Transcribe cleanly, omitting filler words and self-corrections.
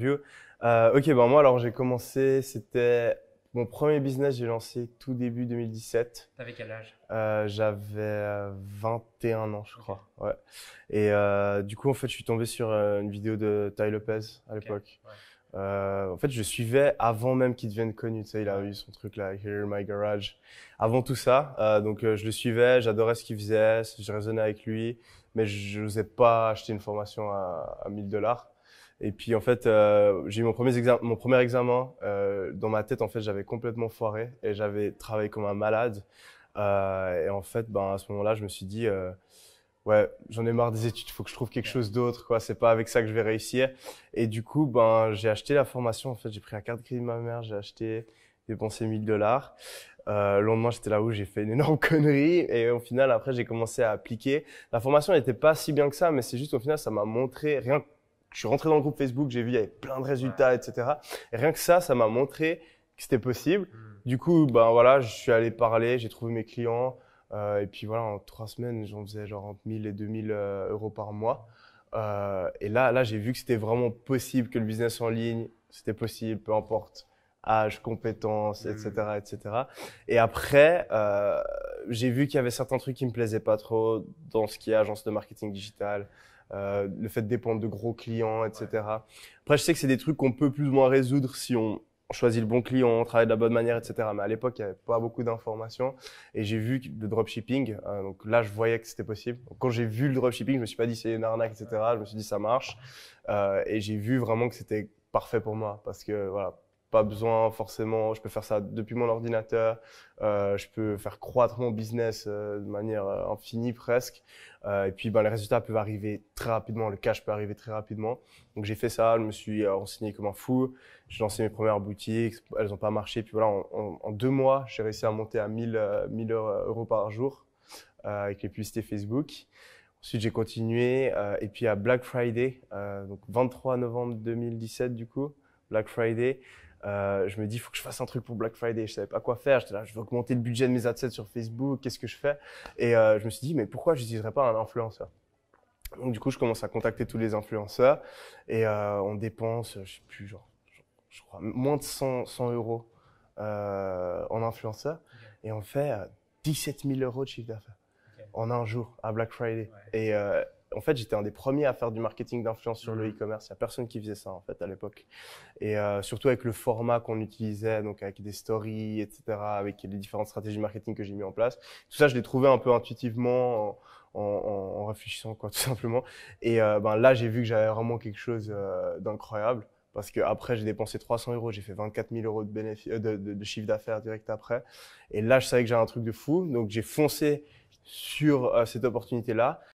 Ok, ben moi alors j'ai commencé, c'était mon premier business, j'ai lancé tout début 2017. T'avais quel âge? J'avais 21 ans je Ok, crois, ouais. Et du coup en fait je suis tombé sur une vidéo de Ty Lopez à ok, l'époque. ouais, En fait je suivais avant même qu'il devienne connu, tu sais, il a ouais, eu son truc là, Here in My Garage. Avant tout ça, donc je le suivais, j'adorais ce qu'il faisait, je raisonnais avec lui, mais je n'osais pas acheter une formation à 1000 $. Et puis en fait, j'ai eu mon premier examen. Dans ma tête, en fait, j'avais complètement foiré et j'avais travaillé comme un malade. Et en fait, ben à ce moment-là, je me suis dit, ouais, j'en ai marre des études, il faut que je trouve quelque ok, chose d'autre, quoi. C'est pas avec ça que je vais réussir. Et du coup, ben j'ai acheté la formation. En fait, j'ai pris la carte de crédit de ma mère, j'ai acheté, dépensé 1000 $. Le lendemain, j'étais là où j'ai fait une énorme connerie et au final, après, j'ai commencé à appliquer. La formation n'était pas si bien que ça, mais c'est juste au final, ça m'a montré rien. Je suis rentré dans le groupe Facebook, j'ai vu il y avait plein de ouais, résultats, etc. Et rien que ça m'a montré que c'était possible. hmm, Du coup, ben voilà, je suis allé parler, j'ai trouvé mes clients. Et puis voilà, en 3 semaines, j'en faisais genre entre 1000 et 2000 euros par mois. Et là, j'ai vu que c'était vraiment possible, que le business en ligne, c'était possible, peu importe âge, compétences, hmm, etc., etc. Et après, j'ai vu qu'il y avait certains trucs qui me plaisaient pas trop dans ce qui est agence de marketing digital, le fait de dépendre de gros clients, ouais, etc. Après, je sais que c'est des trucs qu'on peut plus ou moins résoudre si on choisit le bon client, on travaille de la bonne manière, etc. Mais à l'époque, il n'y avait pas beaucoup d'informations. Et j'ai vu le dropshipping. Donc là, je voyais que c'était possible. Donc, quand j'ai vu le dropshipping, je me suis pas dit c'est une arnaque, ouais, etc. Je me suis dit ça marche. Et j'ai vu vraiment que c'était parfait pour moi parce que voilà, pas besoin forcément. Je peux faire ça depuis mon ordinateur. Je peux faire croître mon business de manière infinie presque. Et puis, ben, les résultats peuvent arriver très rapidement. Le cash peut arriver très rapidement. Donc j'ai fait ça. Je me suis renseigné comme un fou. J'ai lancé mes premières boutiques, elles n'ont pas marché. Puis voilà, en 2 mois, j'ai réussi à monter à 1000 euros par jour avec les publicités Facebook. Ensuite, j'ai continué. Et puis à Black Friday, donc 23 novembre 2017 du coup, Black Friday, je me dis, il faut que je fasse un truc pour Black Friday. Je savais pas quoi faire. J'étais là, je veux augmenter le budget de mes adsets sur Facebook. Qu'est-ce que je fais? Et je me suis dit, mais pourquoi je n'utiliserais pas un influenceur? Donc du coup, je commence à contacter tous les influenceurs et on dépense, je sais plus, genre, je crois, moins de 100 euros en influenceurs ok, et on fait 17 000 euros de chiffre d'affaires ok, en un jour à Black Friday. ouais, Et en fait, j'étais un des premiers à faire du marketing d'influence sur le hmm, e-commerce. Il n'y a personne qui faisait ça en fait à l'époque. Et surtout avec le format qu'on utilisait, donc avec des stories, etc., avec les différentes stratégies marketing que j'ai mis en place. Tout ça, je l'ai trouvé un peu intuitivement en réfléchissant, quoi, tout simplement. Et ben là, j'ai vu que j'avais vraiment quelque chose d'incroyable. Parce que après, j'ai dépensé 300 euros, j'ai fait 24 000 euros de, de chiffre d'affaires direct après. Et là, je savais que j'avais un truc de fou. Donc, j'ai foncé sur cette opportunité-là.